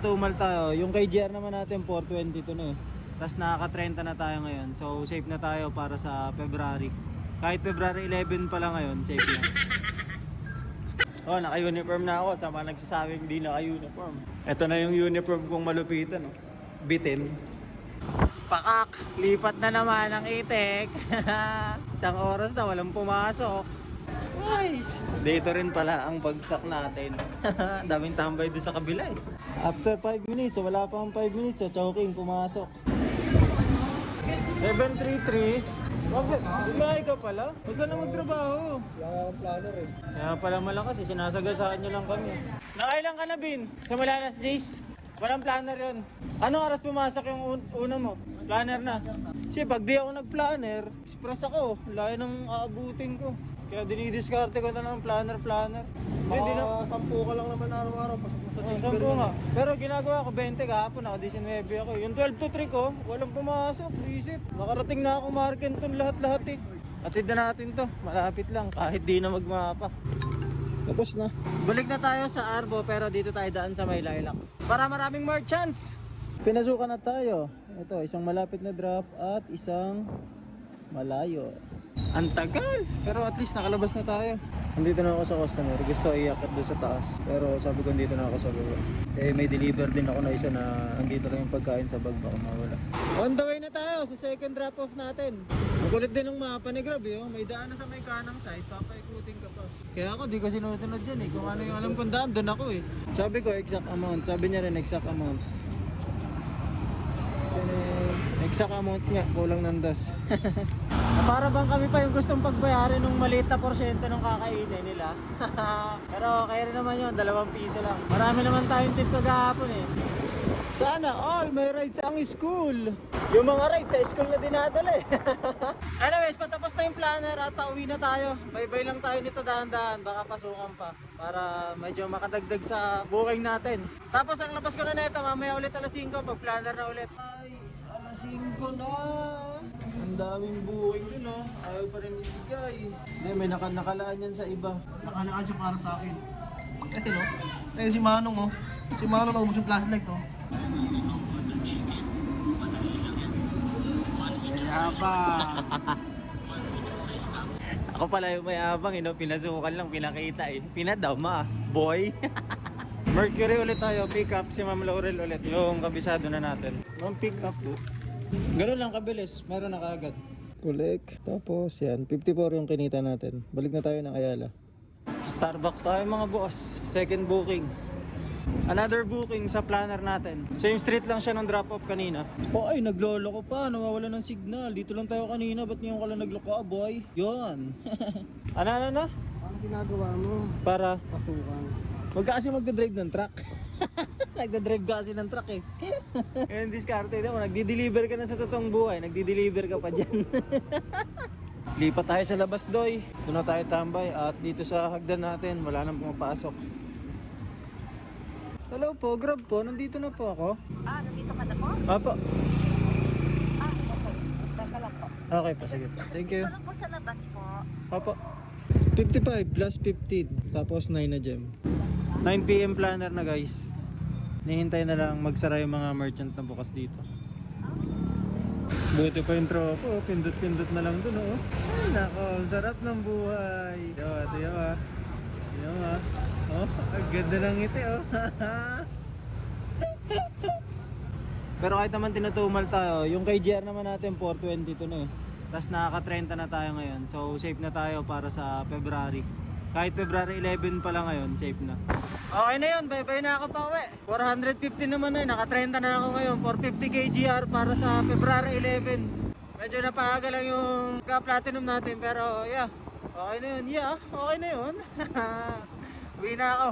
tinatumal tayo. Yung kay GR naman natin 422 na eh. Tapos nakaka-30 na tayo ngayon. So safe na tayo para sa February. Kahit February 11 pa lang ngayon, safe na. Oh, naka-uniform na ako. Sa mga nagsasabing hindi naka-uniform. Ito na yung uniform kong malupitan. Oh. Bitin. Pakak! Lipat na naman ang itik. Isang oras na walang pumasok. Nice! Dito rin pala ang bagsak natin. Daming tambay doon sa kabila eh. After 5 minutes, so wala pang 5 minutes, so choking pumasok. 733. Bumahay ka pala? Huwag ka na magtrabaho. Wala akong planner eh. Kaya pala malakas eh, sinasagasaan nyo lang kami. Nakailang ka na, Bin? Sa Malalas, Jace? Walang planner yun. Anong oras pumasok yung una mo? Planner na. Kasi pag di ako nag-planner, express ako. Layo ng aabutin ko. Kaya dinidiskarte ko na ng planner. Hindi na. 10 ka lang naman araw-araw. Pasok mo sa 6. 10 nga. Pero ginagawa ko 20 kahapon ako, 19 ako. Yung 12 to 3 ko, walang pumasok. Visit. Nakarating na ako Markenton lahat eh. Atid na natin to. Malapit lang kahit di na magmapa. Tapos na. Balik na tayo sa Arbo pero dito tayo daan sa May Lilac. Para maraming merchants. Pinasukan na tayo. Ito, isang malapit na drop at isang malayo. Ang tagal! Pero at least nakalabas na tayo. Andito na ako sa customer. Gusto iakit doon sa taas. Pero sabi ko dito na ako sa baba. Eh may deliver din ako na isa na andito lang yung pagkain sa bag baka mawala. On the way na tayo sa second drop off natin. Ang kulit din ng mapa ni Grab eh. May daan na sa may kanang side. Papaikutin ka pa. Kaya ako di ko sinusunod yan eh. Kung ano yung alam kong daan, doon ako eh. Sabi ko exact amount. Sabi niya rin exact amount. Exact amount nga. Kulang ng dos. Para bang kami pa yung gustong pagbayarin ng maliit na porsyento ng kakainin nila. Pero kaya rin naman yun, 2 piso lang. Marami naman tayong tip kagahapon eh. Sana all may rides ang school. Yung mga rides sa school na dinadala eh. Anyways, patapos na yung planner at pauwi na tayo. Bye-bye lang tayo nito dahan-dahan. Baka pasukan pa. Para medyo makadagdag sa booking natin. Tapos ang labas ko na nito, mamaya ulit alas 5. Pag planner na ulit. Ay, alas 5 na. Ang daming buwing dun oh. Ayaw pa rin ibigay. Hindi, may nakalaan yan sa iba. Nakalaan siya para sa akin. Eh no? Eh si Manong oh. Si Manong naubos yung flashlight oh. Mayabang. Ako pala yung mayabang, pinasukan lang, pinakita eh. Pinadama, boy. Mercury ulit tayo, pick up si Ma'am Laurel ulit. Yung kabisado na natin. Ma'am, pick up po. Ganun lang kabilis, meron na kaagad. Collect, tapos yan, 54 yung kinita natin. Balik na tayo ng Ayala. Starbucks tayo mga boss, second booking. Another booking sa planner natin. Same street lang siya ng drop-off kanina. Oh ay, naglolo ko pa, nawawala ng signal. Dito lang tayo kanina, ba't ngayon ka lang nagloko boy? Yun. Ano? Anong ginagawa mo? Para? Pasukan. Huwag ka kasi magdadrive ng truck. Nagdadrive ka kasi ng truck eh. Ngayon diskarte mo, nagdi-deliver ka na sa totoong buhay. Nagdi-deliver ka pa dyan. Lipat tayo sa labas doy. Doon na tayo tambay at dito sa hagdan natin wala nang pumapasok. Hello po, Grab po. Nandito na po ako. Nandito ka na po? Apo. Okay. Teka lang po. Okay po, sige po. Thank you. Parang po sa labas po. Apo. 55 plus 15. Tapos 9 na gem. 9 PM planner na guys. Nihintay na lang magsara yung mga merchant na bukas dito. Buti pa yung tropo. Pindot-pindot na lang dun oh. Ay nako, sarap ng buhay. Diba? Oh, ang ganda ng ngiti oh. Pero kahit naman tinatumal tayo, yung kay GR naman natin 422 na eh. Tapos nakaka-30 na tayo ngayon. So safe na tayo para sa February. Kahit February 11 pa lang ngayon, safe na. Okay na yun, bye-bye na ako pa uwi. 450 naman na naka-30 na ako ngayon. 450 kgr para sa February 11. Medyo napaaga lang yung ka-platinum natin pero yeah. Okay na yun, okay na yun. Uwi na ako.